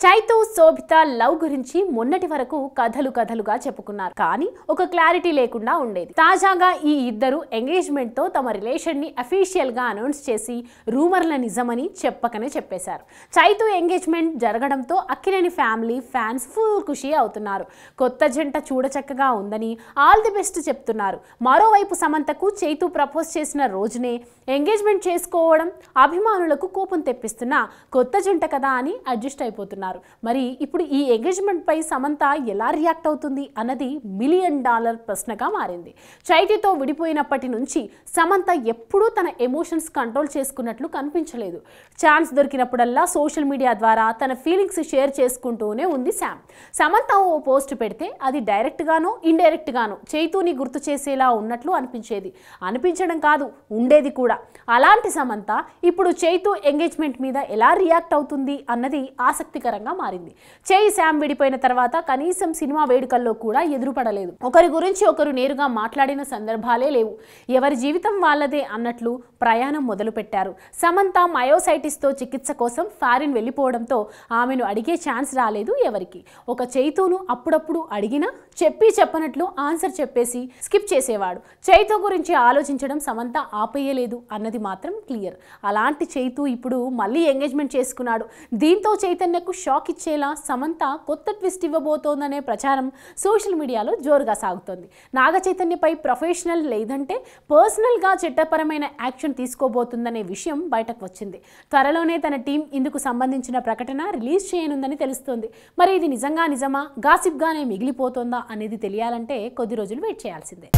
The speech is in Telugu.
చైతు శోభిత లవ్ గురించి మొన్నటి వరకు కథలుగా చెప్పుకున్నారు. కానీ ఒక క్లారిటీ లేకుండా ఉండేది. తాజాగా ఈ ఇద్దరు ఎంగేజ్మెంట్ తో తమ రిలేషన్ ని అఫీషియల్ గా అనౌన్స్ చేసి రూమర్ల నిజమని చెప్పకనే చెప్పేశారు. చైతు ఎంగేజ్మెంట్ జరగడంతో అక్కినేని ఫ్యామిలీ ఫ్యాన్స్ ఫుల్ ఖుషి అవుతున్నారు. కొత్త జంట చూడచక్కగా ఉందని ఆల్ ది బెస్ట్ చెప్తున్నారు. మరోవైపు సమంతకు చైతు ప్రపోజ్ చేసిన రోజునే ఎంగేజ్మెంట్ చేసుకోవడం అభిమానులకు కోపం తెప్పిస్తున్న కొత్త జంట కదా అని అడ్జస్ట్ అయిపోతున్నారు. మరి ఇప్పుడు ఈ ఎంగేజ్మెంట్ పై సమంత ఎలా రియాక్ట్ అవుతుంది అన్నది $1 మిలియన్ ప్రశ్నగా మారింది. చైతితో విడిపోయినప్పటి నుంచి సమంత ఎప్పుడూ తన ఎమోషన్స్ కంట్రోల్ చేసుకున్నట్లు కనిపించలేదు. ఛాన్స్ దొరికినప్పుడల్లా సోషల్ మీడియా ద్వారా తన ఫీలింగ్స్ షేర్ చేసుకుంటూనే ఉంది శామ్. సమంత ఓ పోస్ట్ పెడితే అది డైరెక్ట్ గానో ఇండైరెక్ట్ గానో చైతుని గుర్తు చేసేలా ఉన్నట్లు అనిపించడం కాదు, ఉండేది కూడా. అలాంటి సమంత ఇప్పుడు చైతు ఎంగేజ్మెంట్ మీద ఎలా రియాక్ట్ అవుతుంది అన్నది ఆసక్తికరంగా మారింది. శామ్ విడిపోయిన తర్వాత కనీసం సినిమా వేడుకల్లో కూడా ఎదురుపడలేదు. ఒకరి గురించి ఒకరు నేరుగా మాట్లాడిన సందర్భాలే లేవు. ఎవరి జీవితం వాళ్ళదే అన్నట్లు ప్రయాణం మొదలుపెట్టారు. సమంత మయోసైటిస్ తో చికిత్స కోసం ఫారిన్ వెళ్ళిపోవడంతో ఆమెను అడిగే ఛాన్స్ రాలేదు ఎవరికి. ఒక చైతును అప్పుడప్పుడు అడిగినా చెప్పనట్లు ఆన్సర్ చెప్పేసి స్కిప్ చేసేవాడు. చైతు గురించి ఆలోచించడం సమంత ఆపేయలేదు అన్నది మాత్రం క్లియర్. అలాంటి చైతు ఇప్పుడు మళ్ళీ ఎంగేజ్మెంట్ చేసుకున్నాడు. దీంతో చైతన్యకు షాక్ ఇచ్చేలా సమంత కొత్త ట్విస్ట్ ఇవ్వబోతోందనే ప్రచారం సోషల్ మీడియాలో జోరుగా సాగుతోంది. నాగ చైతన్యపై ప్రొఫెషనల్ లేదంటే పర్సనల్గా చట్టపరమైన యాక్షన్ తీసుకోబోతుందనే విషయం బయటకు వచ్చింది. త్వరలోనే తన టీం ఇందుకు సంబంధించిన ప్రకటన రిలీజ్ చేయనుందని తెలుస్తోంది. మరి ఇది నిజమా గాసిప్గానే మిగిలిపోతుందా అనేది తెలియాలంటే కొద్ది రోజులు వెయిట్ చేయాల్సిందే.